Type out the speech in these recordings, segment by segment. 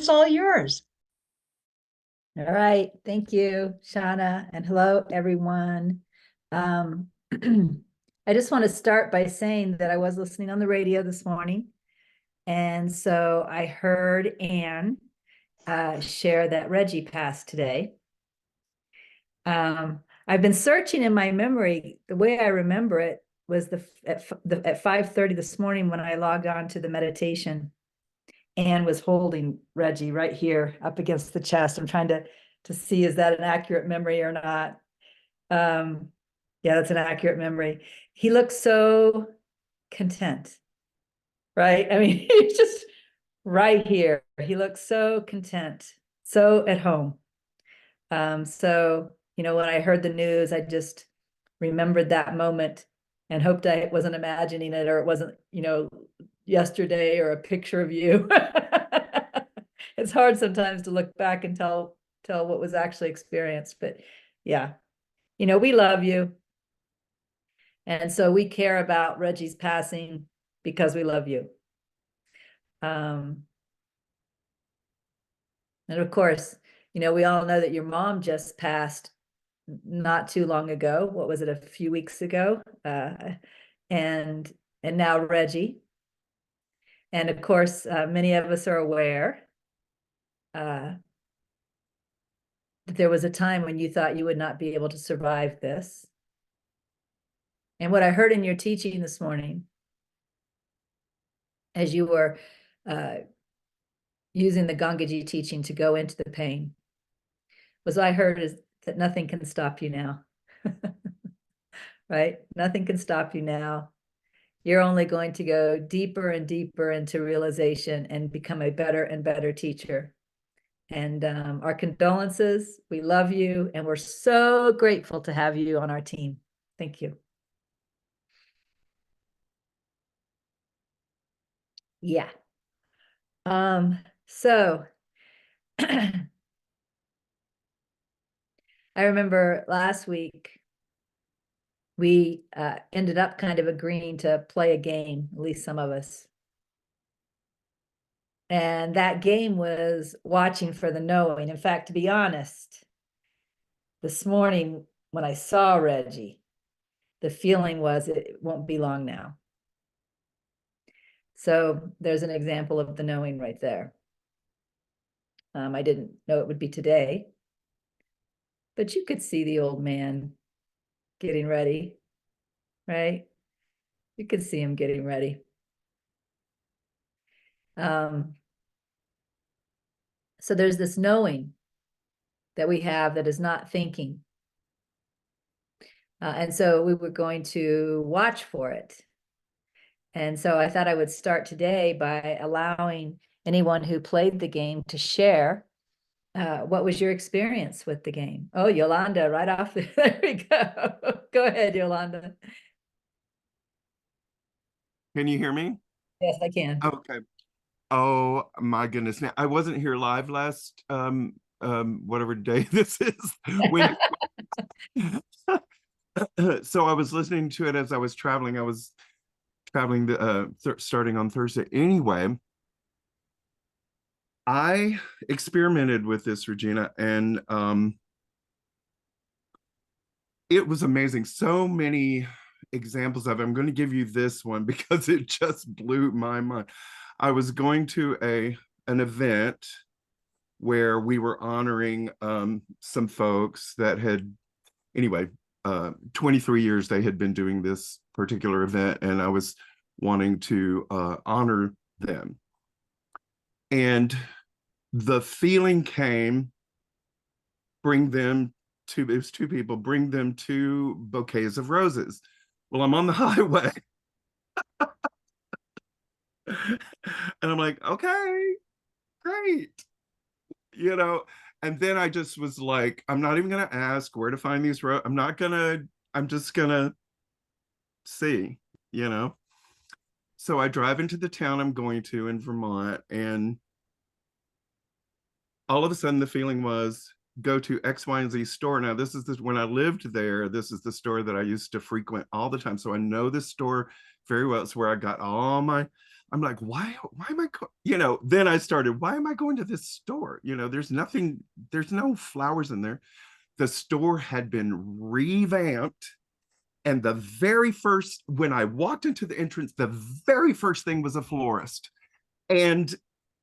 is all yours. All right. Thank you, Shauna. And hello, everyone. I just want to start by saying that I was listening on the radio this morning. And so I heard Anne share that Reggie passed today. I've been searching in my memory. The way I remember it was at 5:30 this morning when I logged on to the meditation. Anne was holding Reggie right here up against the chest. I'm trying to see, is that an accurate memory or not? Yeah, that's an accurate memory. He looked so content, right? I mean, he's just right here. He looks so content, so at home. So, when I heard the news, I just remembered that moment and hoped I wasn't imagining it, or it wasn't, yesterday or a picture of you. It's hard sometimes to look back and tell what was actually experienced, but yeah, we love you. And so we care about Reggie's passing because we love you. And of course, we all know that your mom just passed not too long ago. What was it, a few weeks ago? And now Reggie. And of course, many of us are aware that there was a time when you thought you would not be able to survive this. And what I heard in your teaching this morning, as you were using the Gangaji teaching to go into the pain, was I heard is that nothing can stop you now. Right? Nothing can stop you now. You're only going to go deeper and deeper into realization and become a better and better teacher. And our condolences. We love you, and we're so grateful to have you on our team. Thank you. Yeah. So I remember last week we ended up kind of agreeing to play a game, at least some of us. And that game was watching for the knowing. In fact, to be honest, this morning when I saw Reggie, the feeling was it won't be long now. So there's an example of the knowing right there. I didn't know it would be today, but you could see the old man getting ready, right? You could see him getting ready. So there's this knowing that we have that is not thinking. And so we were going to watch for it. And so I thought I would start today by allowing anyone who played the game to share what was your experience with the game. Oh, Yolanda, right off there. There we go. Go ahead, Yolanda. Can you hear me? Yes, I can. Okay. Oh my goodness. Now I wasn't here live last whatever day this is. When so I was listening to it as I was traveling. I was traveling starting on Thursday. Anyway, I experimented with this, Regina, and it was amazing. So many examples of it. I'm going to give you this one because it just blew my mind. I was going to an event where we were honoring some folks that had, anyway, 23 years they had been doing this particular event, and I was wanting to honor them. And the feeling came, it was two people, bring them 2 bouquets of roses. Well, I'm on the highway. And I'm like, okay, great. And then I just was like, I'm not even going to ask where to find these roses. I'm just going to see, So I drive into the town I'm going to in Vermont, and all of a sudden the feeling was, go to X, Y, and Z store. Now, when I lived there, this is the store that I used to frequent all the time. So I know this store very well. It's where I got all my I'm like, why am I, you know, then I started, why am I going to this store? You know, there's nothing, there's no flowers in there. The store had been revamped. And the very first, when I walked into the entrance, the very first thing was a florist. And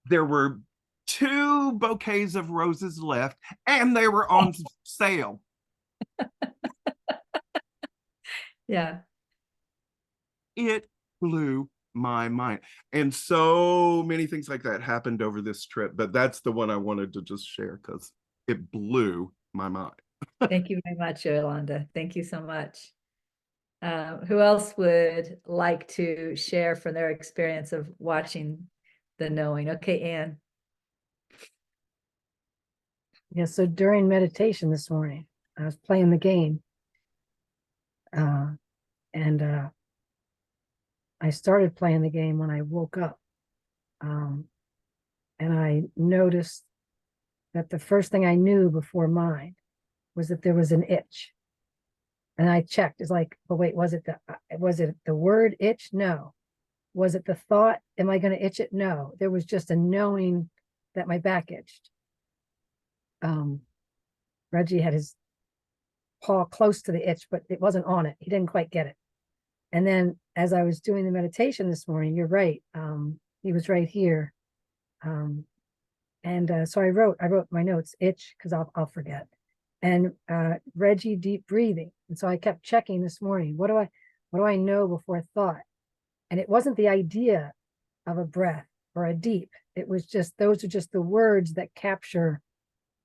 there were 2 bouquets of roses left, and they were on sale. Yeah. It blew my mind. And so many things like that happened over this trip, but that's the one I wanted to just share because it blew my mind. Thank you very much, Yolanda. Thank you so much. Who else would like to share from their experience of watching the knowing? Okay, Anne. Yeah, so during meditation this morning, I was playing the game. And I started playing the game when I woke up. And I noticed that the first thing I knew before mind was that there was an itch. And I checked, it's like, oh wait, was it the word itch? No. Was it the thought, am I going to itch it? No. There was just a knowing that my back itched. Reggie had his paw close to the itch, but it wasn't on it. He didn't quite get it. And then as I was doing the meditation this morning, you're right. He was right here. So I wrote my notes, itch, because I'll forget. And Reggie, deep breathing. And so I kept checking this morning. What do I know before thought? And it wasn't the idea of a breath or a deep. It was just, those are just the words that capture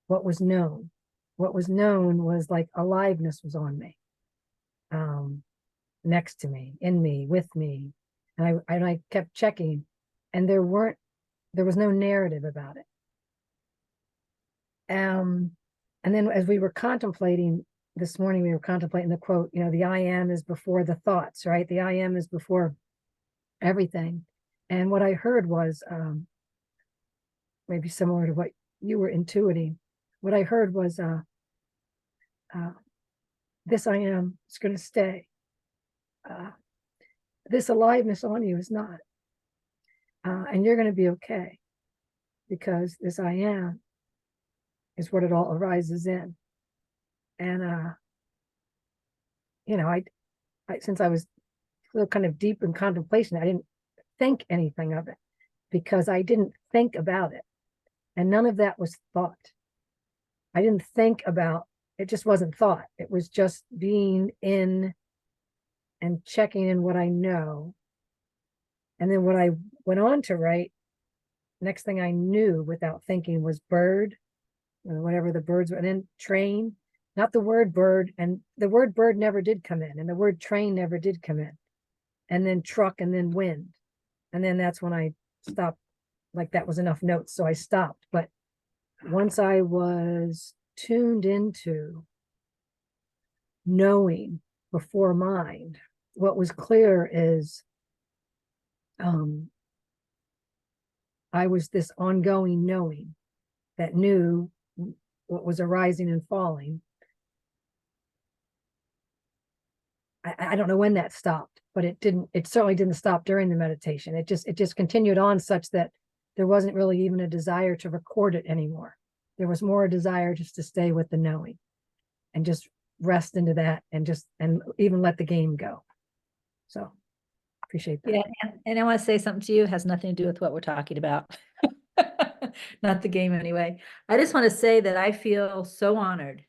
what was known. What was known was like aliveness was on me, next to me, in me, with me. And I kept checking, and there was no narrative about it. And then as we were contemplating this morning, we were contemplating the quote, you know, the I am is before the thoughts, right? The I am is before everything. And what I heard was maybe similar to what you were intuiting. What I heard was this I am is going to stay. This aliveness on you is not. And you're going to be okay, because this I am is what it all arises in. And, you know, I since I was so kind of deep in contemplation, I didn't think anything of it because I didn't think about it. And none of that was thought. I didn't think about it, just wasn't thought. It was just being in and checking in what I know. And then what I went on to write, next thing I knew without thinking was bird, or whatever the birds were, and then train, not the word bird, and the word bird never did come in, and the word train never did come in, and then truck, and then wind. And then that's when I stopped, like that was enough notes, so I stopped. But once I was tuned into knowing before mind, what was clear is I was this ongoing knowing that knew what was arising and falling. I don't know when that stopped, but it certainly didn't stop during the meditation. It just continued on such that there wasn't really even a desire to record it anymore. There was more a desire just to stay with the knowing and just rest into that and even let the game go. So appreciate that. Yeah, and I want to say something to you. It has nothing to do with what we're talking about. Not the game anyway. I just want to say that I feel so honored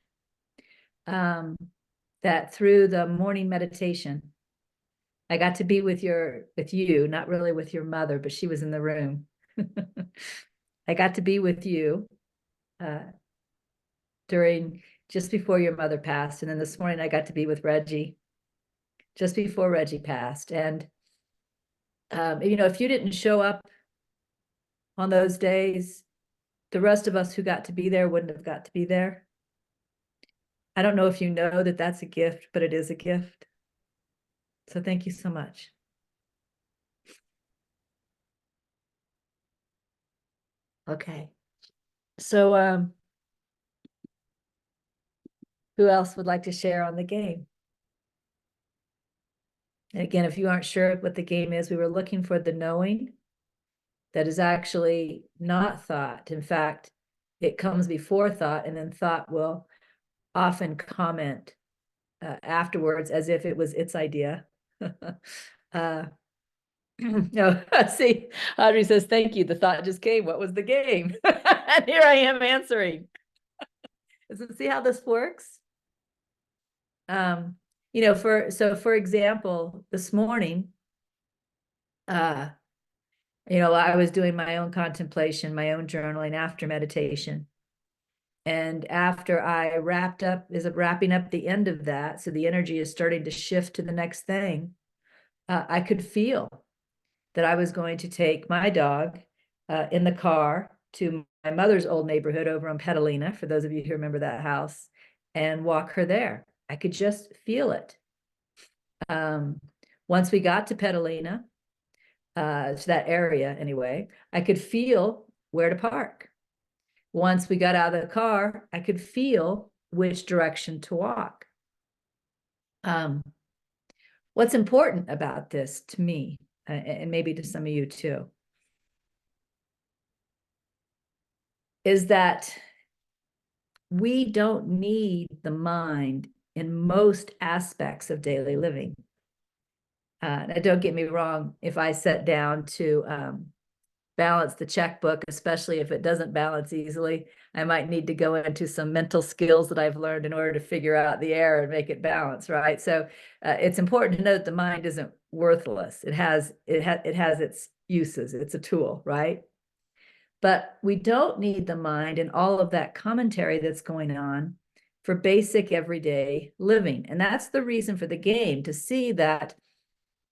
that through the morning meditation, I got to be with you, not really with your mother, but she was in the room. I got to be with you during just before your mother passed. And then this morning I got to be with Reggie just before Reggie passed. And, you know, if you didn't show up on those days, the rest of us who got to be there wouldn't have got to be there. I don't know if you know that that's a gift, but it is a gift. So thank you so much. Okay. So, who else would like to share on the game? And again, if you aren't sure what the game is, we were looking for the knowing that is actually not thought. In fact, it comes before thought, and then thought will often comment afterwards as if it was its idea. No, see, Audrey says, thank you. The thought just came. What was the game? And here I am answering. So see how this works? You know, for example, this morning, you know, I was doing my own contemplation, my own journaling after meditation. And after I wrapping up the end of that, so the energy is starting to shift to the next thing, I could feel that I was going to take my dog in the car to my mother's old neighborhood over on Petalina, for those of you who remember that house, and walk her there. I could just feel it. Once we got to Petalina, to that area anyway, I could feel where to park. Once we got out of the car, I could feel which direction to walk. What's important about this to me, and maybe to some of you too, is that we don't need the mind in most aspects of daily living. Now, don't get me wrong, if I sat down to balance the checkbook, especially if it doesn't balance easily, I might need to go into some mental skills that I've learned in order to figure out the error and make it balance, right? So it's important to know that the mind isn't worthless. It has its uses. It's a tool, right? But we don't need the mind and all of that commentary that's going on for basic everyday living. And that's the reason for the game, to see that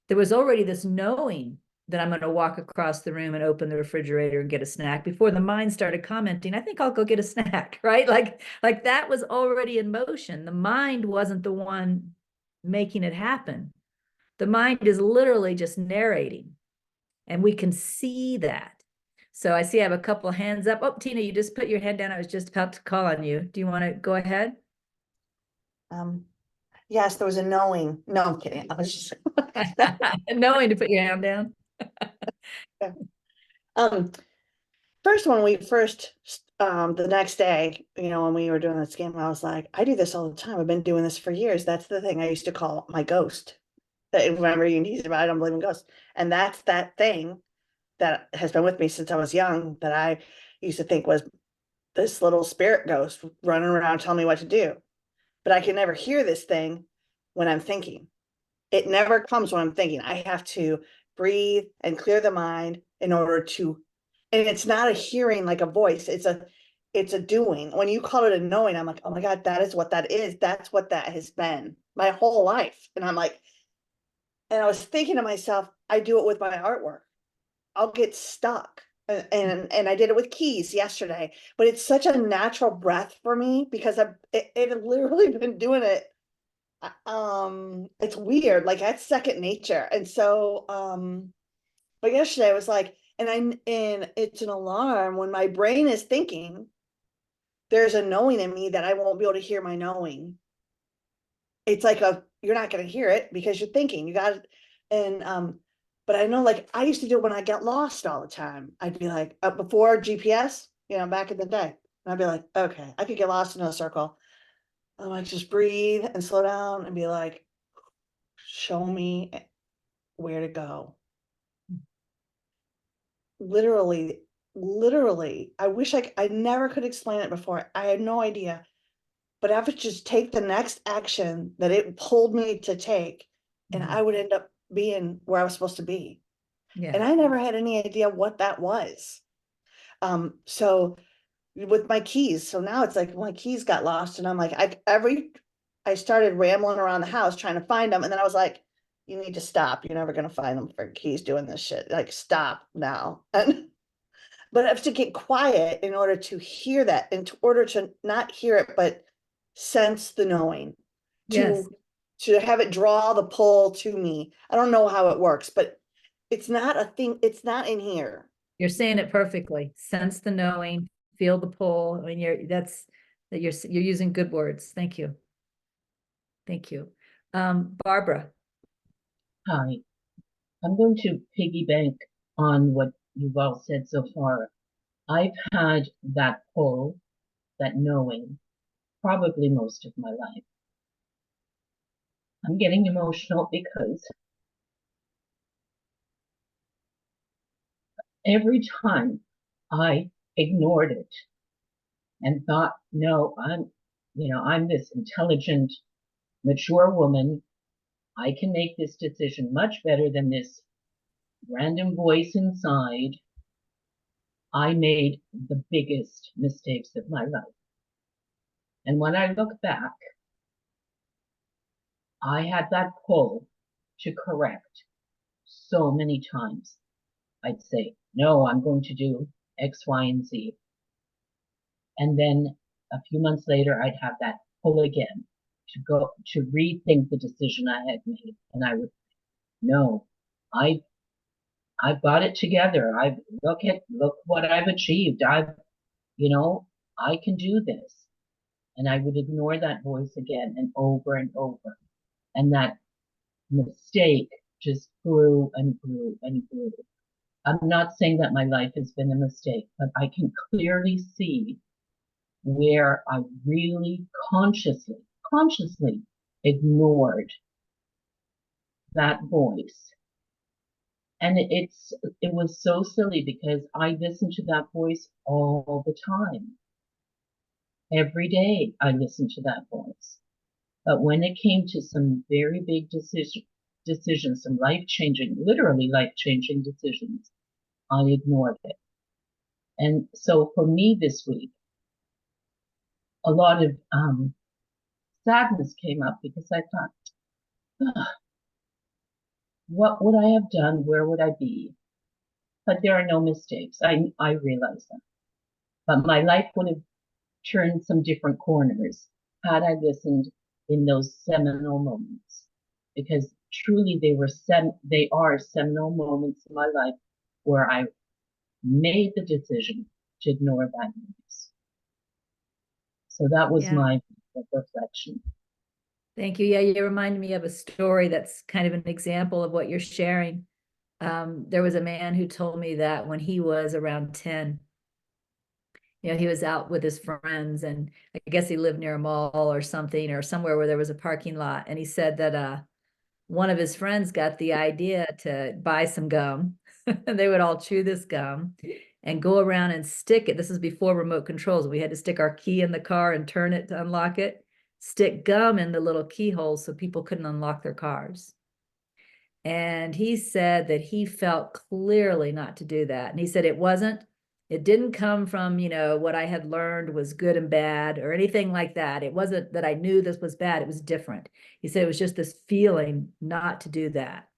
there was already this knowing that I'm going to walk across the room and open the refrigerator and get a snack before the mind started commenting, I think I'll go get a snack, right? Like that was already in motion. The mind wasn't the one making it happen. The mind is literally just narrating, and we can see that. So I see I have a couple of hands up. Oh, Tina, you just put your hand down. I was just about to call on you. Do you want to go ahead? Yes, there was a knowing. No, I'm kidding. I was just Knowing to put your hand down. First, when we the next day, you know, when we were doing this game, I was like, I do this all the time. I've been doing this for years. That's the thing I used to call my ghost. Remember, you need about I don't believe in ghosts. And that's that thing that has been with me since I was young, that I used to think was this little spirit ghost running around telling me what to do. But I can never hear this thing when I'm thinking. It never comes when I'm thinking. I have to breathe and clear the mind in order to, and it's not a hearing like a voice. It's a doing. When you call it a knowing, I'm like, oh my God, that is what that is. That's what that has been my whole life. And I'm like, and I was thinking to myself, I do it with my artwork. I'll get stuck. And I did it with keys yesterday, but it's such a natural breath for me because I've literally been doing it. It's weird, like that's second nature. And so, but yesterday I was like, and it's an alarm when my brain is thinking, there's a knowing in me that I won't be able to hear my knowing. It's like you're not going to hear it because you're thinking, you got it. And, but I know, like, I used to do it when I got lost all the time. I'd be like, before GPS, you know, back in the day, and I'd be like, okay, I could get lost in a circle. I'm like, just breathe and slow down and be like, show me where to go. Literally, I wish I never could explain it before. I had no idea. But I would just take the next action that it pulled me to take, and I would end up being where I was supposed to be. Yeah. And I never had any idea what that was. So with my keys, so now it's like my keys got lost, and I'm like, I started rambling around the house trying to find them, and then I was like, you need to stop. You're never gonna find them for keys doing this shit. Like, stop now. But I have to get quiet in order to hear that, in order to not hear it, but sense the knowing. Yes. To have it draw the pull to me. I don't know how it works, but it's not a thing. It's not in here. You're saying it perfectly. Sense the knowing, feel the pull. I mean, you're using good words. Thank you. Thank you. Barbara. Hi, I'm going to piggyback on what you've all said so far. I've had that pull, that knowing, probably most of my life. I'm getting emotional because every time I ignored it and thought, no, I'm this intelligent, mature woman. I can make this decision much better than this random voice inside. I made the biggest mistakes of my life. And when I look back, I had that pull to correct so many times. I'd say, no, I'm going to do X, Y, and Z. And then a few months later, I'd have that pull again to rethink the decision I had made. And I would, no, I've got it together. Look what I've achieved. I can do this. And I would ignore that voice again and over and over. And that mistake just grew and grew and grew. I'm not saying that my life has been a mistake, but I can clearly see where I really consciously ignored that voice. And it was so silly because I listened to that voice all the time. Every day I listened to that voice. But when it came to some very big decisions, some literally life-changing decisions, I ignored it. And so for me this week, a lot of sadness came up because I thought, what would I have done? Where would I be? But there are no mistakes. I realize that. But my life would have turned some different corners had I listened in those seminal moments, because truly they are seminal moments in my life where I made the decision to ignore that noise. So that was my reflection. Thank you. Yeah, you reminded me of a story that's kind of an example of what you're sharing. There was a man who told me that when he was around 10, he was out with his friends, and I guess he lived near a mall or something, or somewhere where there was a parking lot. And he said that one of his friends got the idea to buy some gum. And they would all chew this gum and go around and stick it. This is before remote controls. We had to stick our key in the car and turn it to unlock it, stick gum in the little keyholes so people couldn't unlock their cars. And he said that he felt clearly not to do that. And he said it didn't come from, what I had learned was good and bad or anything like that. It wasn't that I knew this was bad. It was different. He said it was just this feeling not to do that.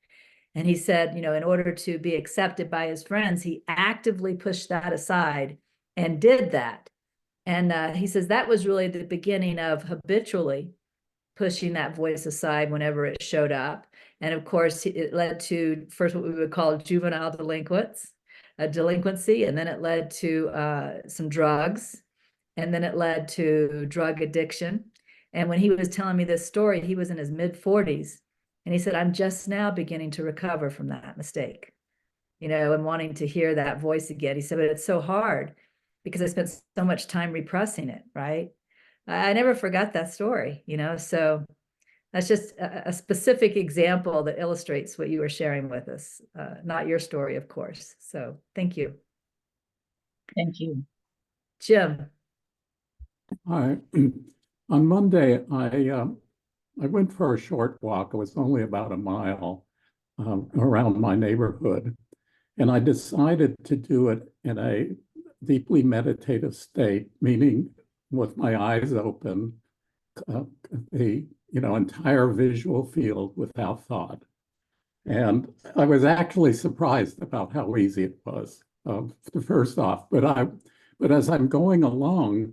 And he said, in order to be accepted by his friends, he actively pushed that aside and did that. And he says that was really the beginning of habitually pushing that voice aside whenever it showed up. And of course, it led to first what we would call juvenile delinquency, and then it led to some drugs, and then it led to drug addiction. And when he was telling me this story, he was in his mid-40s. And he said, I'm just now beginning to recover from that mistake, and wanting to hear that voice again. He said, but it's so hard because I spent so much time repressing it, right? I never forgot that story, so that's just a specific example that illustrates what you were sharing with us, not your story, of course. So thank you. Thank you. Jim. Hi. On Monday, I went for a short walk. It was only about a mile around my neighborhood. And I decided to do it in a deeply meditative state, meaning with my eyes open, the entire visual field without thought. And I was actually surprised about how easy it was, first off. But as I'm going along,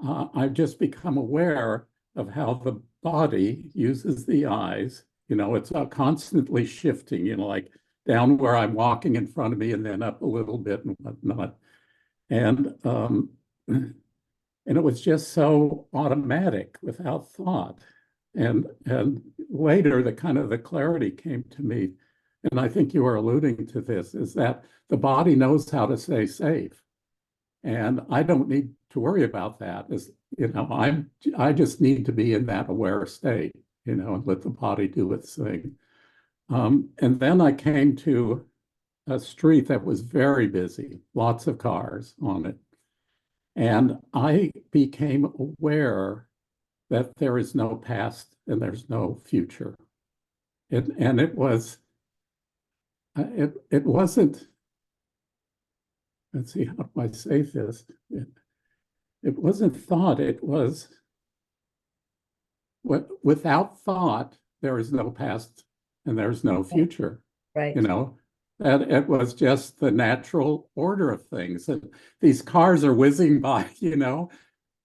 I've just become aware of how the body uses the eyes. It's constantly shifting, like down where I'm walking in front of me and then up a little bit and whatnot. And it was just so automatic without thought. And later, the clarity came to me and I think you were alluding to this, is that the body knows how to stay safe. And I don't need to worry about that. I just need to be in that aware state, and let the body do its thing. And then I came to a street that was very busy, lots of cars on it. And I became aware that there is no past and there's no future. And it wasn't, let's see, how do I say this? It wasn't thought, it was, without thought, there is no past and there's no future. Right. That it was just the natural order of things. And these cars are whizzing by,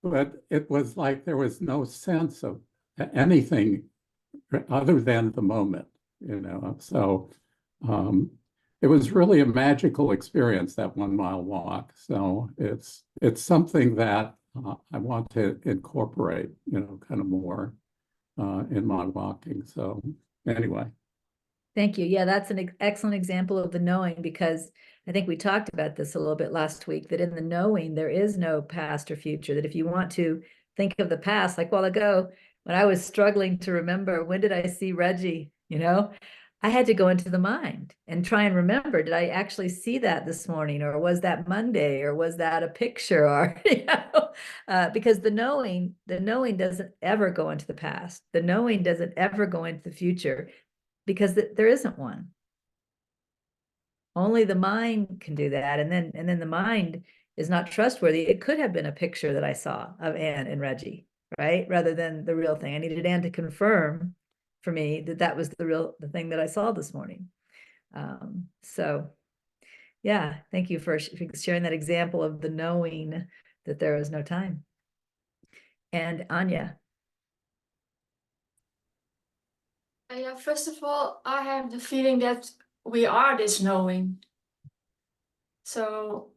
but it was like there was no sense of anything other than the moment, So it was really a magical experience, that 1 mile walk. So it's something that I want to incorporate, kind of more in my walking. So anyway. Thank you. Yeah, that's an excellent example of the knowing, because I think we talked about this a little bit last week, that in the knowing, there is no past or future, that if you want to think of the past, like a while ago, when I was struggling to remember, when did I see Reggie, I had to go into the mind and try and remember, did I actually see that this morning? Or was that Monday? Or was that a picture? Or, because the knowing doesn't ever go into the past. The knowing doesn't ever go into the future, because there isn't one. Only the mind can do that. And then the mind is not trustworthy. It could have been a picture that I saw of Anne and Reggie, right? Rather than the real thing. I needed Anne to confirm for me that was the thing that I saw this morning. So yeah, thank you for sharing that example of the knowing that there is no time. And Anya. Yeah, first of all, I have the feeling that we are this knowing. So,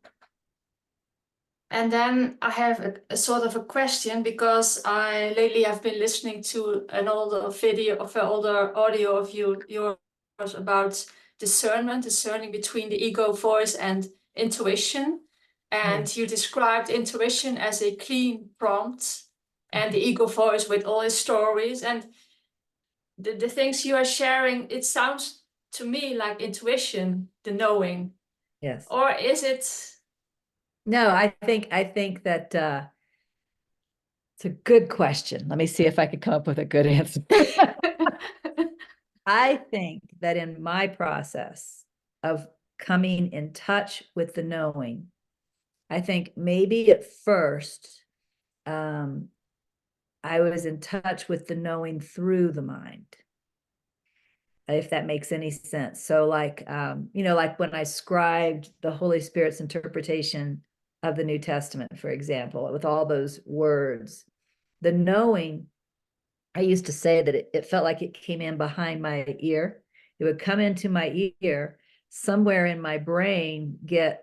and then I have a sort of a question, because I lately have been listening to an older video of an older audio of yours about discerning between the ego voice and intuition. And you described intuition as a clean prompt, and the ego voice with all its stories. And the things you are sharing, it sounds to me like intuition, the knowing. Yes. Or is it? No, I think that it's a good question. Let me see if I could come up with a good answer. I think that in my process of coming in touch with the knowing, I think maybe at first, I was in touch with the knowing through the mind, if that makes any sense. So like, like when I scribed the Holy Spirit's interpretation of the New Testament, for example, with all those words, the knowing, I used to say that it felt like it came in behind my ear. It would come into my ear, somewhere in my brain, get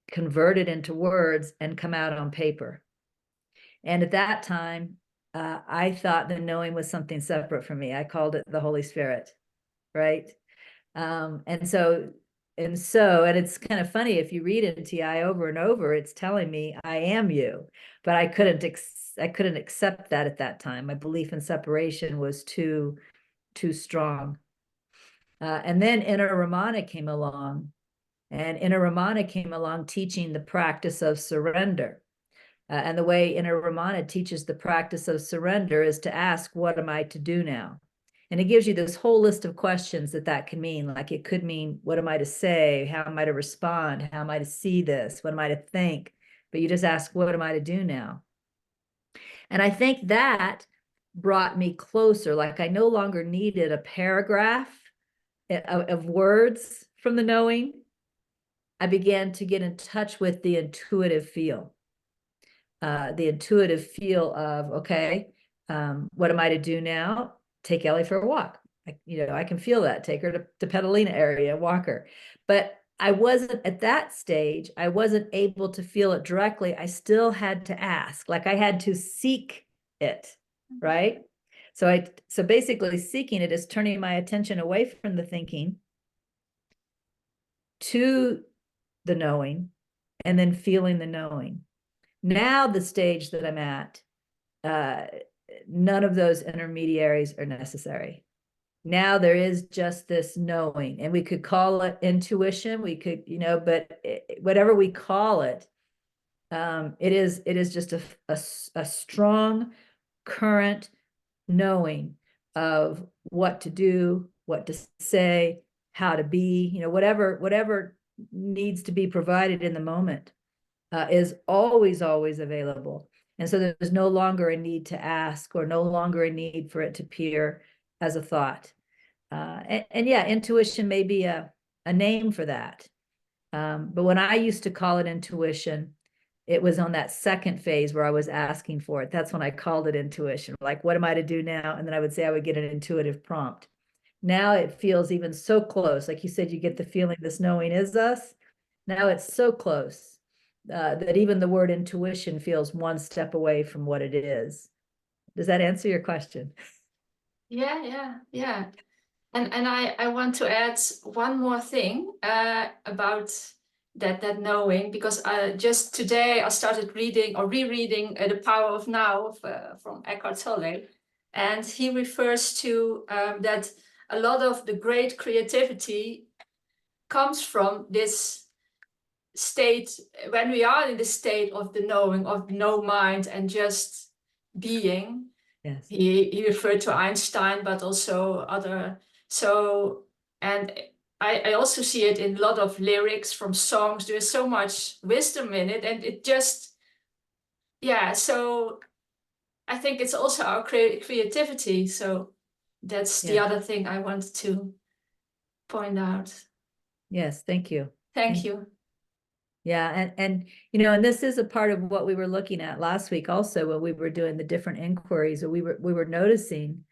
converted into words and come out on paper. And at that time, I thought the knowing was something separate from me. I called it the Holy Spirit, right? And it's kind of funny, if you read it in TI over and over, it's telling me I am you, but I couldn't accept that at that time. My belief in separation was too strong. And then Inner Ramana came along, and Inner Ramana came along teaching the practice of surrender. And the way Inner Ramana teaches the practice of surrender is to ask, what am I to do now? And it gives you this whole list of questions that can mean. Like it could mean, what am I to say? How am I to respond? How am I to see this? What am I to think? But you just ask, what am I to do now? And I think that brought me closer. Like I no longer needed a paragraph of words from the knowing. I began to get in touch with the intuitive feel. The intuitive feel of, okay, what am I to do now? Take Ellie for a walk. I can feel that. Take her to Petalina area, walk her. But I wasn't at that stage. I wasn't able to feel it directly. I still had to ask, like I had to seek it, right? So basically seeking it is turning my attention away from the thinking to the knowing, and then feeling the knowing. Now the stage that I'm at, none of those intermediaries are necessary. Now there is just this knowing, and we could call it intuition. We could, but whatever we call it, it is just a strong current knowing of what to do, what to say, how to be, whatever needs to be provided in the moment is always available. And so there's no longer a need to ask, or no longer a need for it to appear as a thought. And yeah, intuition may be a name for that. But when I used to call it intuition, it was on that second phase where I was asking for it. That's when I called it intuition. Like, what am I to do now? And then I would say I would get an intuitive prompt. Now it feels even so close. Like you said, you get the feeling this knowing is us. Now it's so close that even the word intuition feels one step away from what it is. Does that answer your question? Yeah. And I want to add one more thing about that knowing, because just today I started reading or rereading The Power of Now from Eckhart Tolle, and he refers to that a lot of the great creativity comes from this state, when we are in the state of the knowing, of no mind and just being. Yes. He referred to Einstein, but also other. So, and I also see it in a lot of lyrics from songs. There's so much wisdom in it, and it just, yeah. So I think it's also our creativity. So that's the other thing I wanted to point out. Yes, thank you. Thank you. Yeah, and and this is a part of what we were looking at last week also, when we were doing the different inquiries, or we were noticing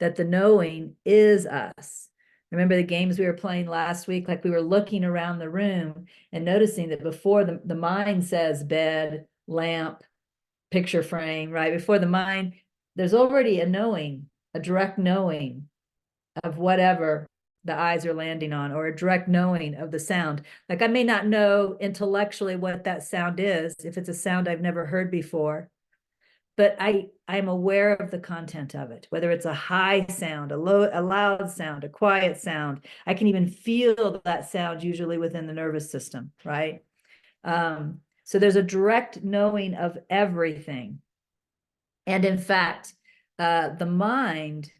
that the knowing is us. Remember the games we were playing last week? Like, we were looking around the room and noticing that before the mind says bed, lamp, picture frame, right? Before the mind, there's already a knowing, a direct knowing of whatever the eyes are landing on, or a direct knowing of the sound. Like, I may not know intellectually what that sound is, if it's a sound I've never heard before, but I'm aware of the content of it, whether it's a high sound, a loud sound, a quiet sound. I can even feel that sound usually within the nervous system, right? So there's a direct knowing of everything. And in fact, the mind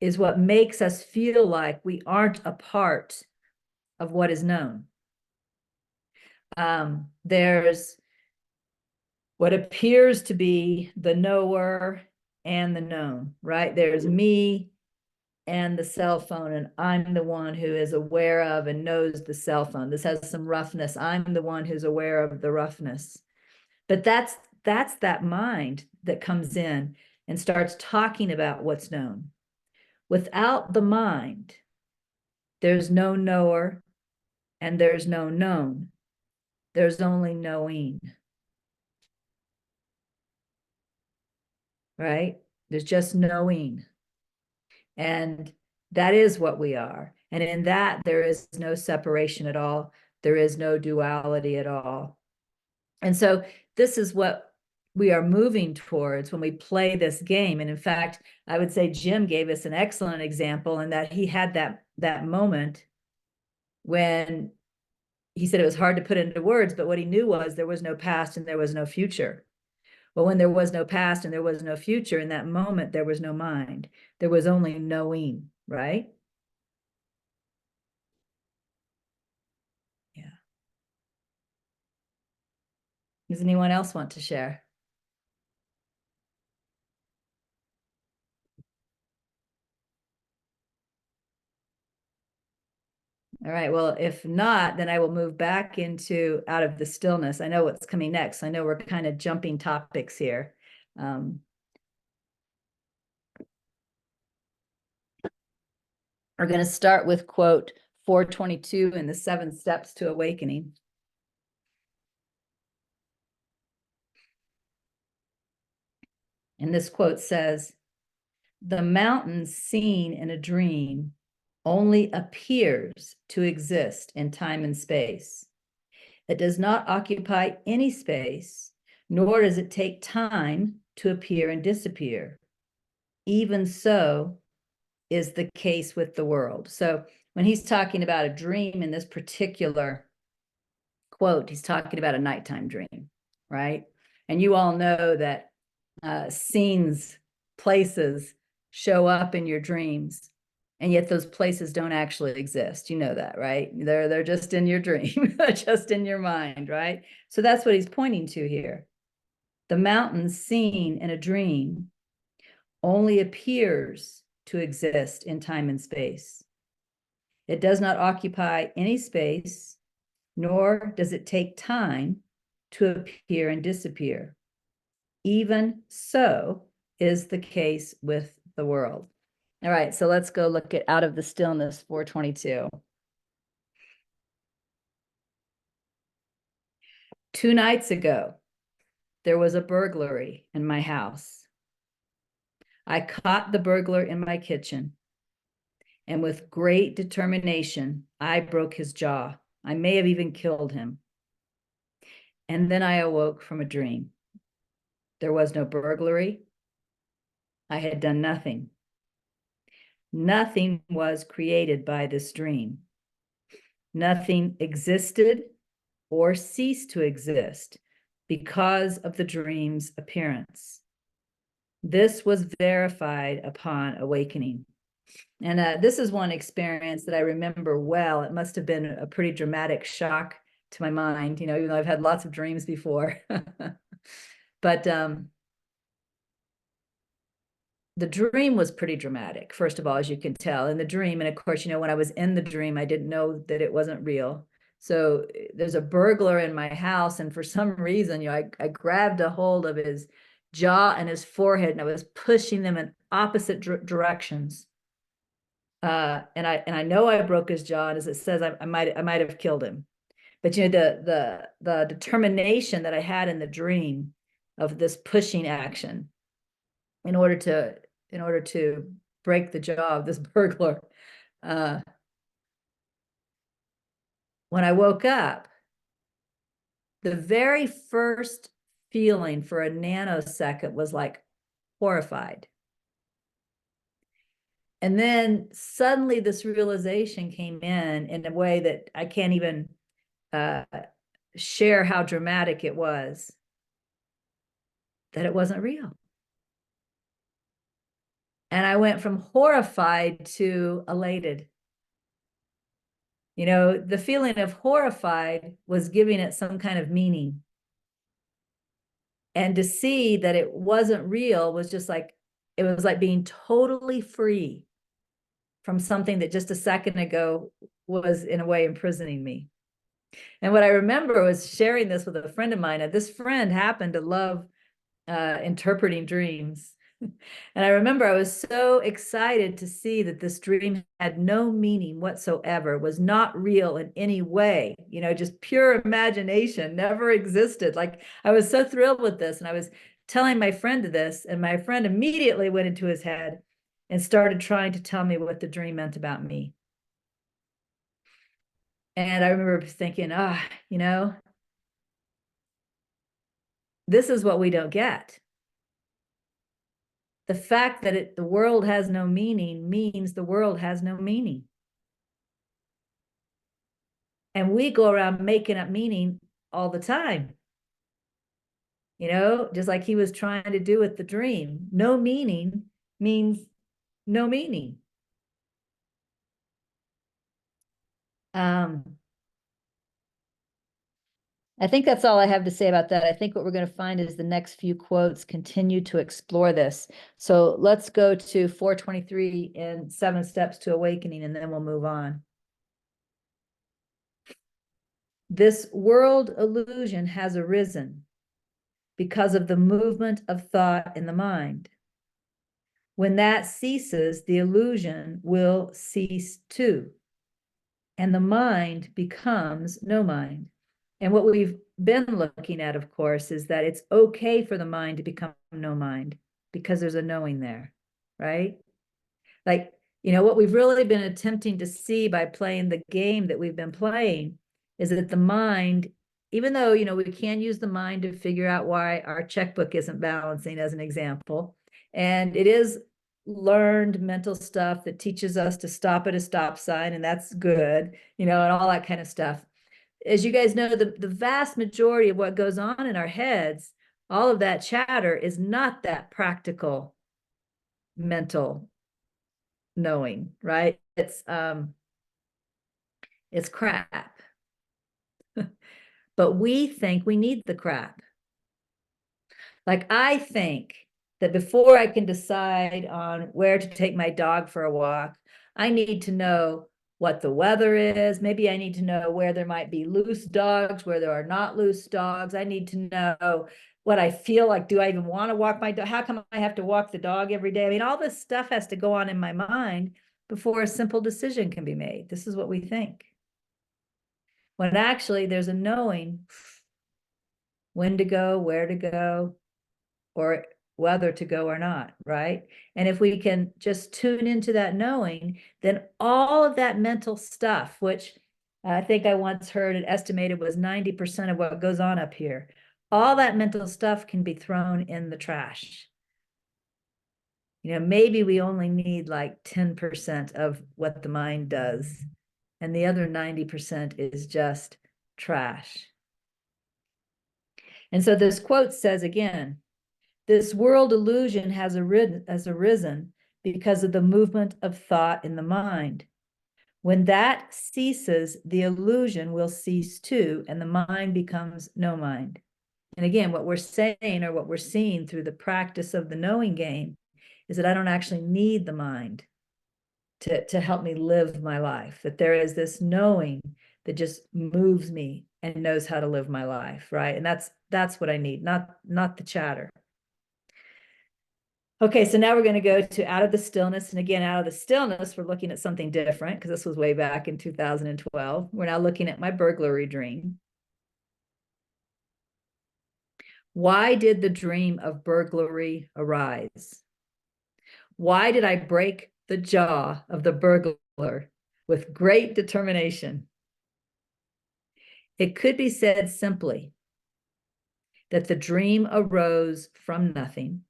is what makes us feel like we aren't a part of what is known. There's what appears to be the knower and the known, right? There's me and the cell phone, and I'm the one who is aware of and knows the cell phone. This has some roughness. I'm the one who's aware of the roughness. But that's that mind that comes in and starts talking about what's known. Without the mind, there's no knower and there's no known. There's only knowing. Right? There's just knowing. And that is what we are. And in that, there is no separation at all. There is no duality at all. And so this is what we are moving towards when we play this game. And in fact, I would say Jim gave us an excellent example in that he had that moment when he said it was hard to put into words, but what he knew was there was no past and there was no future. Well, when there was no past and there was no future, in that moment, there was no mind. There was only knowing, right? Yeah. Does anyone else want to share? All right, well, if not, then I will move back into out of the stillness. I know what's coming next. I know we're kind of jumping topics here. We're going to start with quote 422 in the 7 Steps to Awakening. And this quote says, "The mountain seen in a dream only appears to exist in time and space. It does not occupy any space, nor does it take time to appear and disappear. Even so is the case with the world." So when he's talking about a dream in this particular quote, he's talking about a nighttime dream, right? And you all know that scenes, places show up in your dreams, and yet those places don't actually exist. You know that, right? They're just in your dream, just in your mind, right? So that's what he's pointing to here. The mountain seen in a dream only appears to exist in time and space. It does not occupy any space, nor does it take time to appear and disappear. Even so is the case with the world. All right, so let's go look at Out of the Stillness 422. 2 nights ago, there was a burglary in my house. I caught the burglar in my kitchen, and with great determination, I broke his jaw. I may have even killed him. And then I awoke from a dream. There was no burglary. I had done nothing. Nothing was created by this dream. Nothing existed or ceased to exist because of the dream's appearance. This was verified upon awakening. And this is one experience that I remember well. It must have been a pretty dramatic shock to my mind, you know, even though I've had lots of dreams before. But the dream was pretty dramatic, first of all, as you can tell in the dream. And of course, you know, when I was in the dream, I didn't know that it wasn't real. So there's a burglar in my house. And for some reason, you know, I grabbed a hold of his jaw and his forehead, and I was pushing them in opposite directions. And I know I broke his jaw, and as it says, I might have killed him. But you know, the determination that I had in the dream of this pushing action in order to break the jaw of this burglar. When I woke up, the very first feeling for a nanosecond was like horrified. And then suddenly this realization came in a way that I can't even share how dramatic it was, that it wasn't real. And I went from horrified to elated. You know, the feeling of horrified was giving it some kind of meaning. And to see that it wasn't real was just like, it was like being totally free from something that just a second ago was in a way imprisoning me. And what I remember was sharing this with a friend of mine. And this friend happened to love interpreting dreams. And I remember I was so excited to see that this dream had no meaning whatsoever, was not real in any way, you know, just pure imagination, never existed. Like, I was so thrilled with this. And I was telling my friend this, and my friend immediately went into his head and started trying to tell me what the dream meant about me. And I remember thinking, you know, this is what we don't get. The fact that the world has no meaning means the world has no meaning. And we go around making up meaning all the time. You know, just like he was trying to do with the dream. No meaning means no meaning. I think that's all I have to say about that. I think what we're going to find is the next few quotes continue to explore this. So let's go to 423 in 7 Steps to Awakening, and then we'll move on. This world illusion has arisen because of the movement of thought in the mind. When that ceases, the illusion will cease too, and the mind becomes no mind. And what we've been looking at, of course, is that it's okay for the mind to become no mind. because there's a knowing there, right? Like, what we've really been attempting to see by playing the game that we've been playing is that the mind, even though, we can use the mind to figure out why our checkbook isn't balancing, as an example, and it is learned mental stuff that teaches us to stop at a stop sign, and that's good, and all that kind of stuff. As you guys know, the vast majority of what goes on in our heads, all of that chatter is not that practical mental knowing, right? It's crap. But we think we need the crap. Like, I think that before I can decide on where to take my dog for a walk, I need to know what the weather is. Maybe I need to know where there might be loose dogs, where there are not loose dogs. I need to know what I feel like. Do I even want to walk my dog? How come I have to walk the dog every day? I mean, all this stuff has to go on in my mind before a simple decision can be made. This is what we think. When actually there's a knowing when to go, where to go, or whether to go or not, right? And if we can just tune into that knowing, then all of that mental stuff, which I think I once heard it estimated was 90% of what goes on up here, all that mental stuff can be thrown in the trash. Maybe we only need like 10% of what the mind does, and the other 90% is just trash. And so this quote says again, this world illusion has arisen because of the movement of thought in the mind. When that ceases, the illusion will cease too, and the mind becomes no mind. And again, what we're saying, or what we're seeing through the practice of the knowing game, is that I don't actually need the mind to help me live my life, that there is this knowing that just moves me and knows how to live my life, right? And that's what I need, not the chatter. Okay, so now we're going to go to out of the stillness. And again, out of the stillness, we're looking at something different, because this was way back in 2012. We're now looking at my burglary dream. Why did the dream of burglary arise? Why did I break the jaw of the burglar with great determination? It could be said simply that the dream arose from nothing.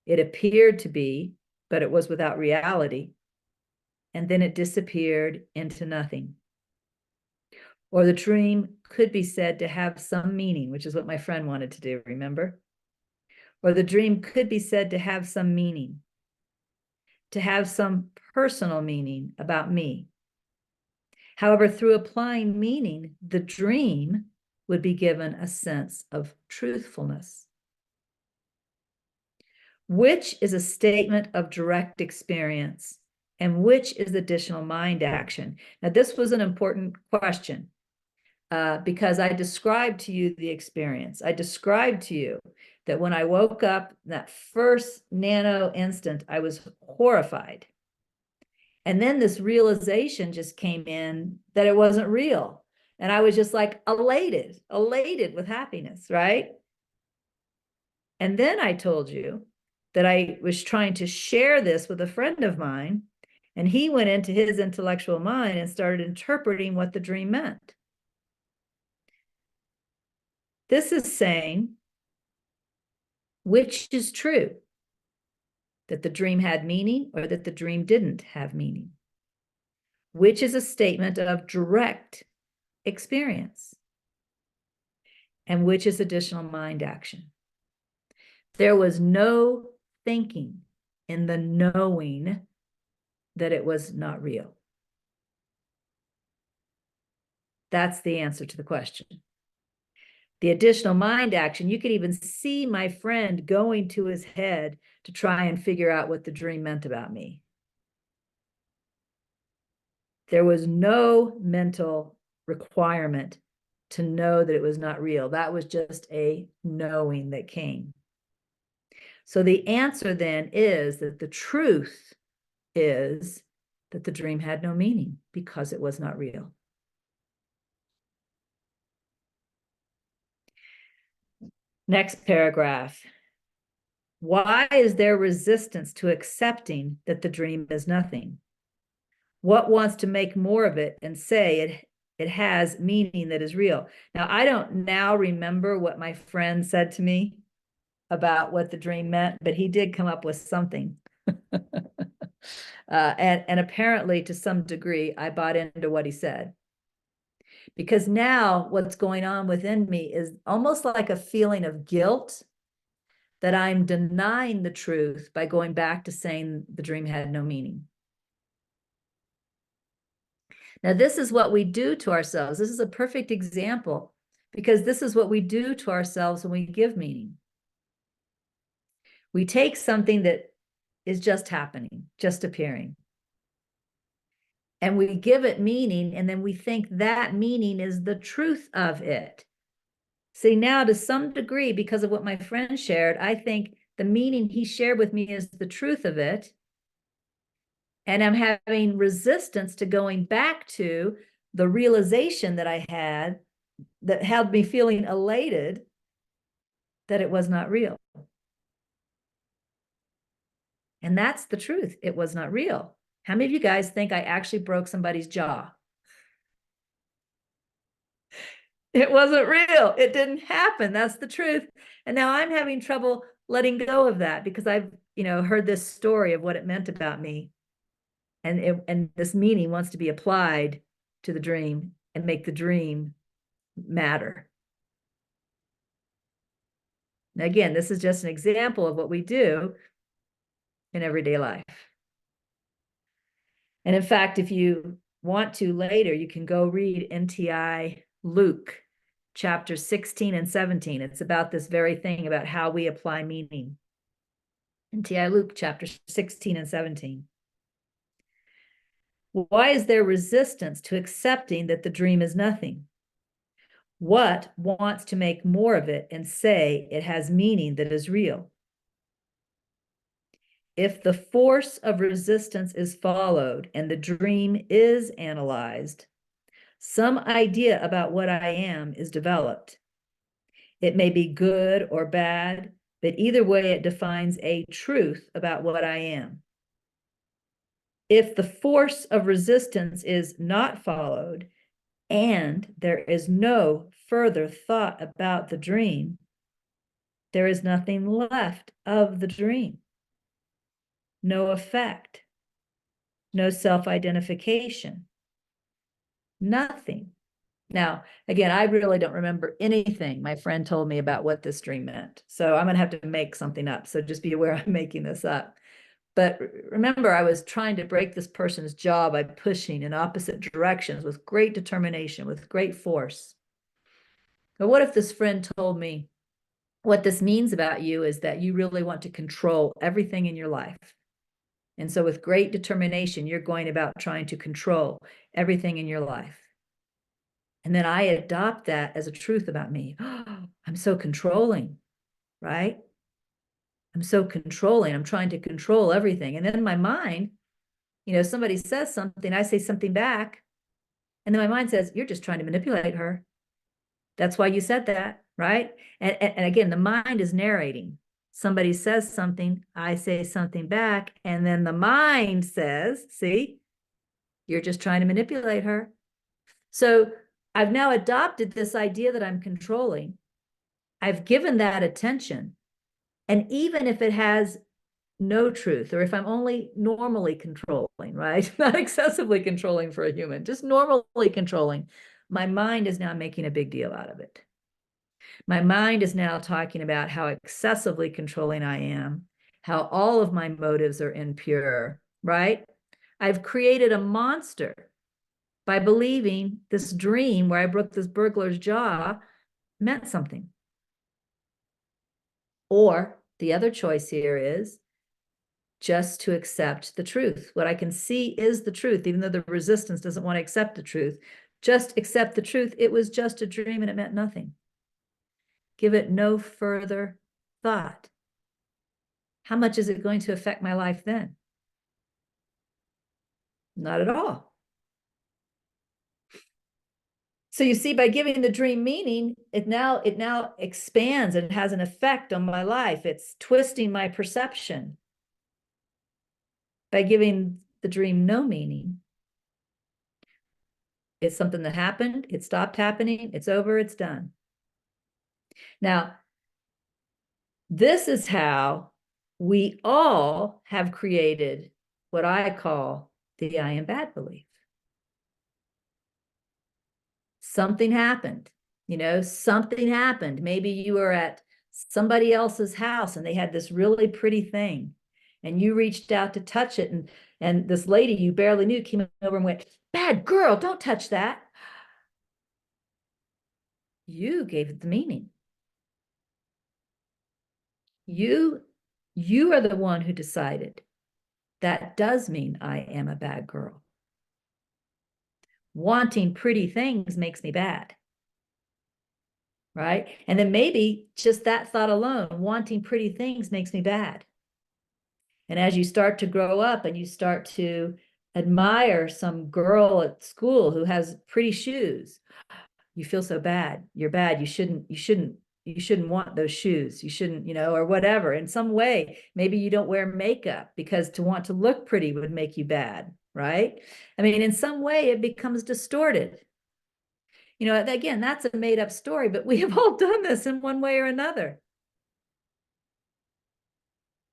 It appeared to be, but it was without reality. And then it disappeared into nothing. Or the dream could be said to have some meaning, which is what my friend wanted to do, remember? Or the dream could be said to have some meaning, to have some personal meaning about me. However, through applying meaning, the dream would be given a sense of truthfulness, which is a statement of direct experience and which is additional mind action. Now, this was an important question because I described to you the experience. I described to you that when I woke up, that first nano instant, I was horrified. And then this realization just came in that it wasn't real. And I was just like elated with happiness, right? And then I told you that I was trying to share this with a friend of mine, and he went into his intellectual mind and started interpreting what the dream meant. This is saying, which is true, that the dream had meaning or that the dream didn't have meaning, which is a statement of direct experience, and which is additional mind action. There was no thinking in the knowing that it was not real. That's the answer to the question. The additional mind action, you could even see my friend going to his head to try and figure out what the dream meant about me. There was no mental requirement to know that it was not real. That was just a knowing that came. So the answer then is that the truth is that the dream had no meaning because it was not real. Next paragraph. Why is there resistance to accepting that the dream is nothing? What wants to make more of it and say it has meaning that is real? Now, I don't now remember what my friend said to me about what the dream meant, but he did come up with something. And apparently, to some degree, I bought into what he said. Because now what's going on within me is almost like a feeling of guilt that I'm denying the truth by going back to saying the dream had no meaning. Now, this is what we do to ourselves. This is a perfect example, because this is what we do to ourselves when we give meaning. We take something that is just happening, just appearing, and we give it meaning, and then we think that meaning is the truth of it. See, now to some degree, because of what my friend shared, I think the meaning he shared with me is the truth of it. And I'm having resistance to going back to the realization that I had that had me feeling elated that it was not real. And that's the truth. It was not real. How many of you guys think I actually broke somebody's jaw? It wasn't real. It didn't happen. That's the truth. And now I'm having trouble letting go of that, because I've, heard this story of what it meant about me. And this meaning wants to be applied to the dream and make the dream matter. Now, again, this is just an example of what we do in everyday life. And in fact, if you want to later, you can go read NTI Luke, chapter 16 and 17. It's about this very thing, about how we apply meaning. NTI Luke, chapter 16 and 17. Why is there resistance to accepting that the dream is nothing? What wants to make more of it and say it has meaning that is real? If the force of resistance is followed and the dream is analyzed, some idea about what I am is developed. It may be good or bad, but either way it defines a truth about what I am. If the force of resistance is not followed and there is no further thought about the dream, there is nothing left of the dream. No effect, no self-identification, nothing. Now, again, I really don't remember anything my friend told me about what this dream meant. So I'm going to have to make something up. So just be aware I'm making this up. But remember, I was trying to break this person's jaw by pushing in opposite directions with great determination, with great force. But what if this friend told me, what this means about you is that you really want to control everything in your life. And so with great determination, you're going about trying to control everything in your life. And then I adopt that as a truth about me. Oh, I'm so controlling, right? I'm so controlling. I'm trying to control everything. And then in my mind, somebody says something, I say something back. And then my mind says, you're just trying to manipulate her. That's why you said that, right? And again, the mind is narrating. Somebody says something, I say something back, and then the mind says, see, you're just trying to manipulate her. So I've now adopted this idea that I'm controlling. I've given that attention. And even if it has no truth, or if I'm only normally controlling, right? Not excessively controlling for a human, just normally controlling, my mind is now making a big deal out of it. My mind is now talking about how excessively controlling I am, how all of my motives are impure, right? I've created a monster by believing this dream where I broke this burglar's jaw meant something. Or the other choice here is just to accept the truth. What I can see is the truth, even though the resistance doesn't want to accept the truth. Just accept the truth. It was just a dream and it meant nothing. Give it no further thought. How much is it going to affect my life then? Not at all. So you see, by giving the dream meaning, it now expands and has an effect on my life. It's twisting my perception. By giving the dream no meaning, it's something that happened, it stopped happening, it's over, it's done. Now, this is how we all have created what I call the I am bad belief. Something happened, something happened. Maybe you were at somebody else's house and they had this really pretty thing and you reached out to touch it, and this lady you barely knew came over and went, "Bad girl, don't touch that." You gave it the meaning. You are the one who decided that does mean I am a bad girl. Wanting pretty things makes me bad. Right? And then maybe just that thought alone, wanting pretty things makes me bad. And as you start to grow up and you start to admire some girl at school who has pretty shoes, you feel so bad. You're bad. You shouldn't want those shoes. You shouldn't, or whatever. In some way, maybe you don't wear makeup because to want to look pretty would make you bad, right? I mean, in some way it becomes distorted. Again, that's a made up story, but we have all done this in one way or another.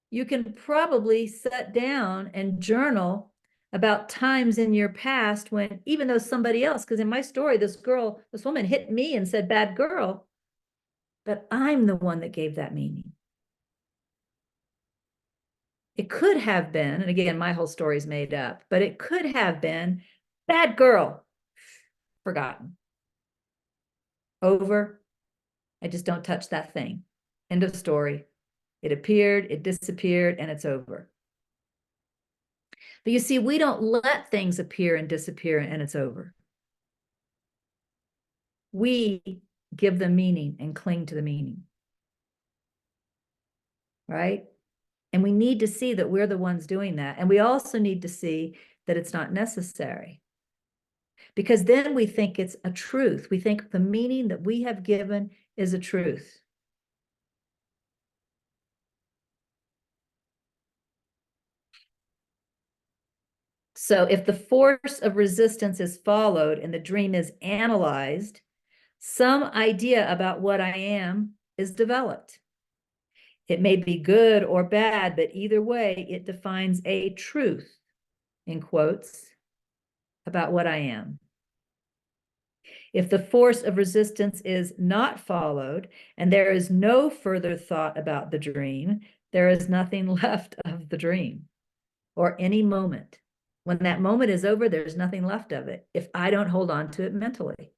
You can probably sit down and journal about times in your past when, even though somebody else, because in my story, this woman hit me and said, "Bad girl," but I'm the one that gave that meaning. It could have been, and again, my whole story is made up, but it could have been, "Bad girl," forgotten. Over. I just don't touch that thing. End of story. It appeared, it disappeared, and it's over. But you see, we don't let things appear and disappear and it's over. We give them meaning and cling to the meaning. Right? And we need to see that we're the ones doing that. And we also need to see that it's not necessary. Because then we think it's a truth. We think the meaning that we have given is a truth. So if the force of resistance is followed and the dream is analyzed, some idea about what I am is developed. It may be good or bad, but either way, it defines a truth, in quotes, about what I am. If the force of resistance is not followed and there is no further thought about the dream, there is nothing left of the dream or any moment. When that moment is over, there's nothing left of it if I don't hold on to it mentally.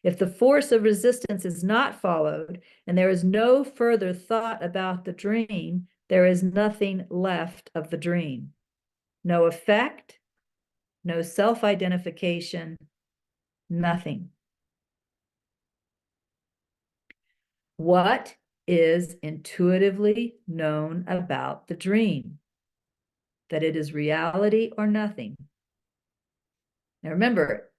If the force of resistance is not followed and there is no further thought about the dream, there is nothing left of the dream. No effect, no self-identification, nothing. What is intuitively known about the dream? That it is reality or nothing. Now remember,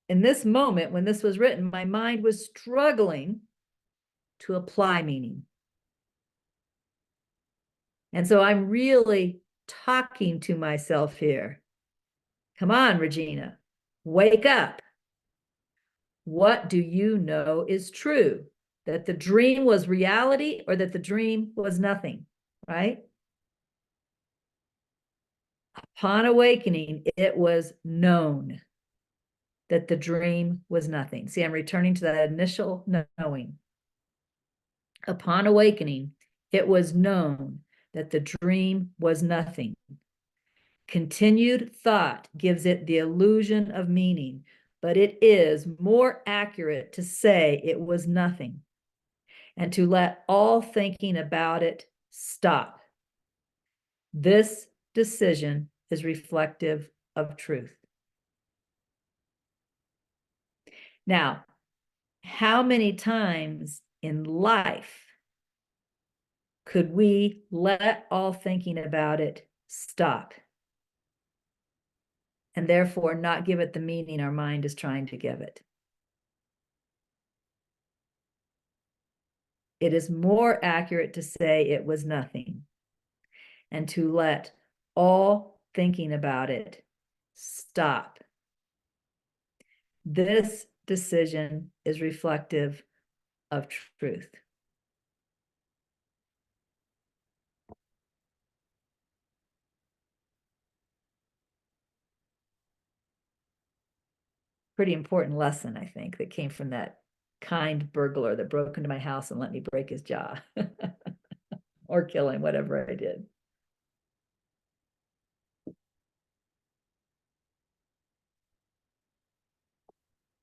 in this moment, when this was written, my mind was struggling to apply meaning. And so I'm really talking to myself here. Come on, Regina, wake up. What do you know is true? That the dream was reality or that the dream was nothing, right? Upon awakening, it was known that the dream was nothing. See, I'm returning to that initial knowing. Upon awakening, it was known that the dream was nothing. Continued thought gives it the illusion of meaning, but it is more accurate to say it was nothing and to let all thinking about it stop. This decision is reflective of truth. Now, how many times in life could we let all thinking about it stop? and therefore not give it the meaning our mind is trying to give it. It is more accurate to say it was nothing and to let all thinking about it stop. This decision is reflective of truth. Pretty important lesson, I think, that came from that kind burglar that broke into my house and let me break his jaw or kill him, whatever I did.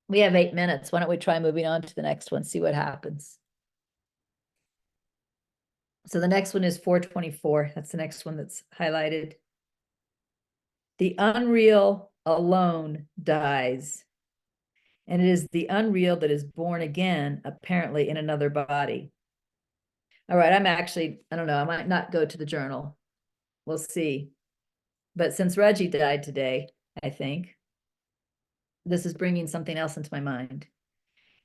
We have 8 minutes. Why don't we try moving on to the next one, see what happens. So the next one is 424. That's the next one that's highlighted. The unreal alone dies, and it is the unreal that is born again, apparently in another body. All right, I don't know, I might not go to the journal. We'll see. But since Reggie died today, I think, this is bringing something else into my mind.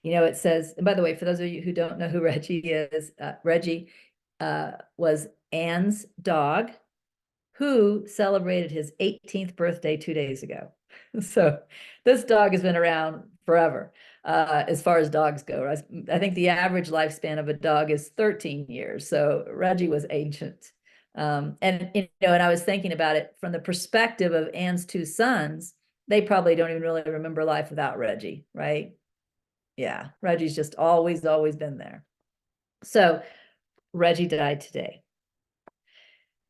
You know, it says, and by the way, for those of you who don't know who Reggie is, Reggie was Anne's dog who celebrated his 18th birthday 2 days ago. So this dog has been around forever, as far as dogs go. I think the average lifespan of a dog is 13 years. So Reggie was ancient. And I was thinking about it from the perspective of Anne's 2 sons. They probably don't even really remember life without Reggie, right? Yeah, Reggie's just always been there. So Reggie died today.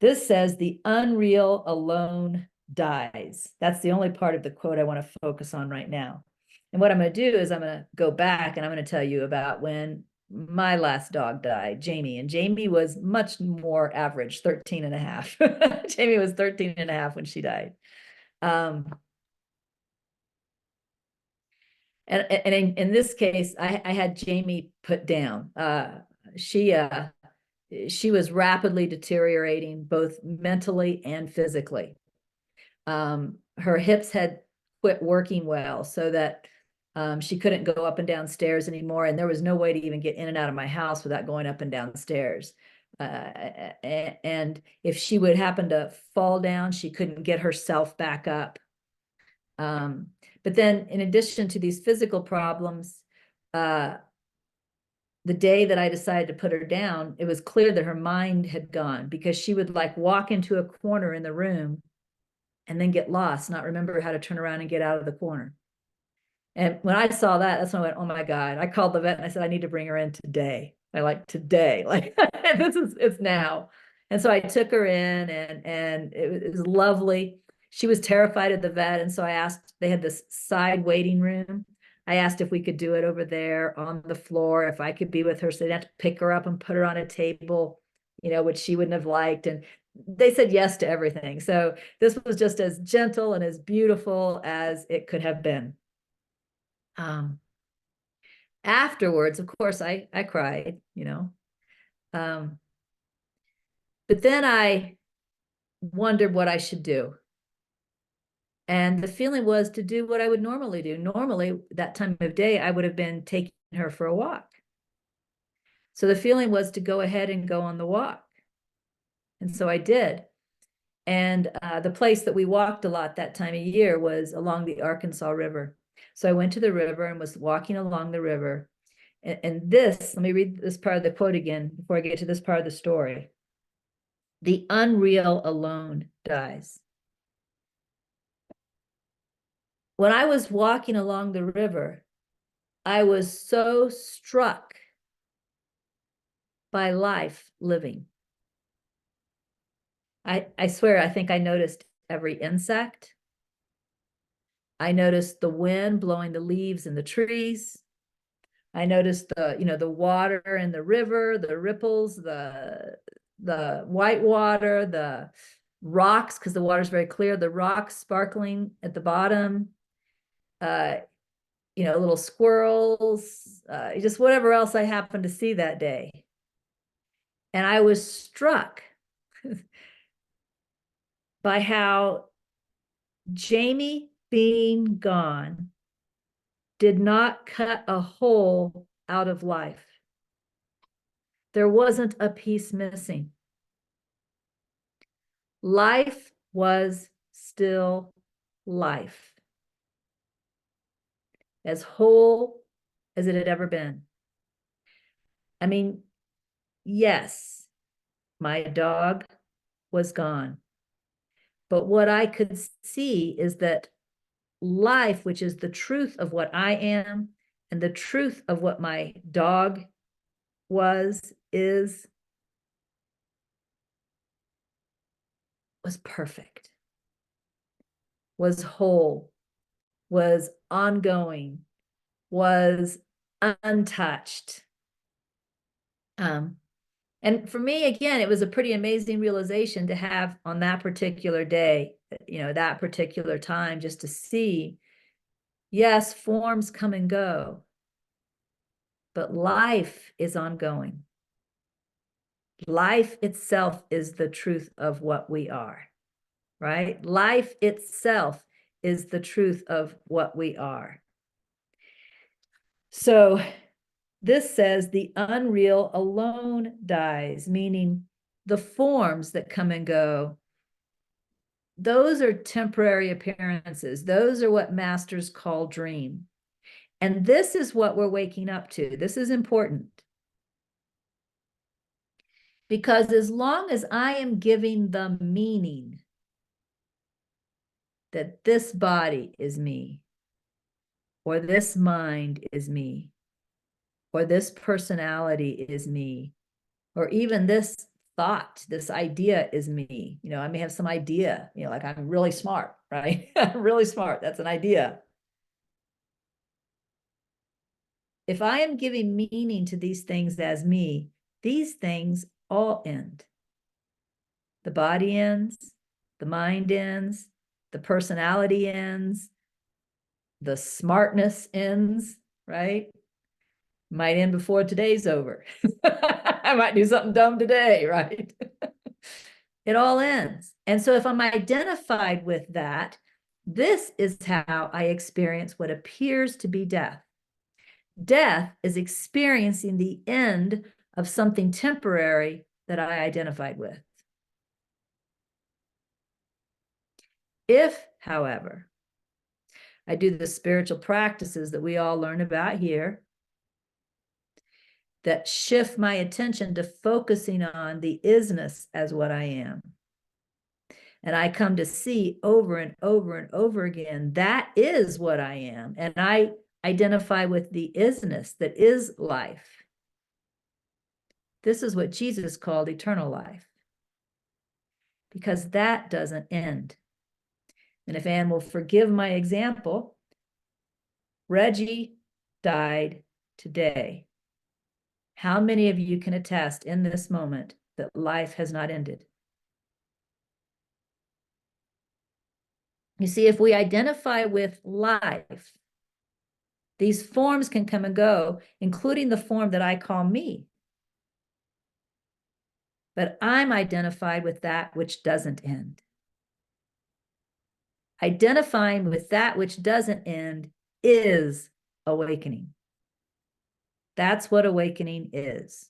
This says the unreal alone dies. That's the only part of the quote I want to focus on right now. And what I'm going to do is I'm going to go back and I'm going to tell you about when my last dog died, Jamie. And Jamie was much more average, 13 and a half. Jamie was 13 and a half when she died. And in this case, I had Jamie put down. She was rapidly deteriorating, both mentally and physically. Her hips had quit working well, so that she couldn't go up and down stairs anymore, and there was no way to even get in and out of my house without going up and down stairs. And if she would happen to fall down, she couldn't get herself back up. But then in addition to these physical problems, the day that I decided to put her down, it was clear that her mind had gone, because she would like walk into a corner in the room and then get lost, not remember how to turn around and get out of the corner. And when I saw that, that's when I went, oh my God. I called the vet and I said, I need to bring her in today. Today, it's now. And so I took her in, and it was lovely. She was terrified of the vet. And so I asked, they had this side waiting room. I asked if we could do it over there on the floor, if I could be with her, so they'd have to pick her up and put her on a table, which she wouldn't have liked. And they said yes to everything. So this was just as gentle and as beautiful as it could have been. Afterwards, of course, I cried, but then I wondered what I should do. And the feeling was to do what I would normally do. Normally, that time of day, I would have been taking her for a walk. So the feeling was to go ahead and go on the walk. And so I did. And the place that we walked a lot that time of year was along the Arkansas River. So I went to the river and was walking along the river. And this, let me read this part of the quote again before I get to this part of the story. The unreal alone dies. When I was walking along the river, I was so struck by life living. I swear, I think I noticed every insect. I noticed the wind blowing the leaves in the trees. I noticed the water in the river, the ripples, the white water, the rocks, because the water's very clear, the rocks sparkling at the bottom, little squirrels, just whatever else I happened to see that day. And I was struck by how Jamie being gone did not cut a hole out of life. There wasn't a piece missing. Life was still life, as whole as it had ever been. I mean, yes, my dog was gone. But what I could see is that life, which is the truth of what I am and the truth of what my dog was perfect, was whole, was ongoing, was untouched. And for me, again, it was a pretty amazing realization to have on that particular day, that particular time, just to see, yes, forms come and go, but life is ongoing. Life itself is the truth of what we are, right? Life itself is the truth of what we are. So this says the unreal alone dies, meaning the forms that come and go, those are temporary appearances. Those are what masters call dream. And this is what we're waking up to. This is important. Because as long as I am giving the meaning that this body is me, or this mind is me, or this personality is me, or even this thought, this idea is me. I may have some idea, like I'm really smart, right? I'm really smart. That's an idea. If I am giving meaning to these things as me, these things all end. The body ends, the mind ends, the personality ends, the smartness ends, right? Might end before today's over. I might do something dumb today, right? It all ends. And so if I'm identified with that, this is how I experience what appears to be death. Death is experiencing the end of something temporary that I identified with. If, however, I do the spiritual practices that we all learn about here, that shift my attention to focusing on the isness as what I am, and I come to see over and over and over again, that is what I am, and I identify with the isness that is life. This is what Jesus called eternal life, because that doesn't end. And if Anne will forgive my example, Reggie died today. How many of you can attest in this moment that life has not ended? You see, if we identify with life, these forms can come and go, including the form that I call me. But I'm identified with that which doesn't end. Identifying with that which doesn't end is awakening. That's what awakening is.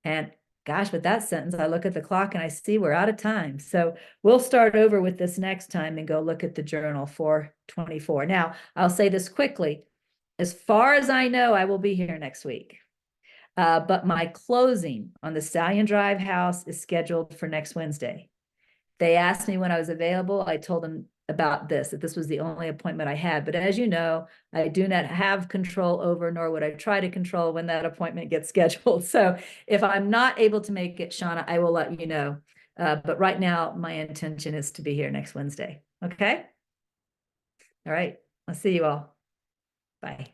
And gosh, with that sentence, I look at the clock and I see we're out of time. So we'll start over with this next time and go look at the journal for 24. Now, I'll say this quickly. As far as I know, I will be here next week. But my closing on the Stallion Drive house is scheduled for next Wednesday. They asked me when I was available. I told them about this, that this was the only appointment I had. But as you know, I do not have control over, nor would I try to control when that appointment gets scheduled. So if I'm not able to make it, Shauna, I will let you know. But right now, my intention is to be here next Wednesday. Okay? All right. I'll see you all. Bye.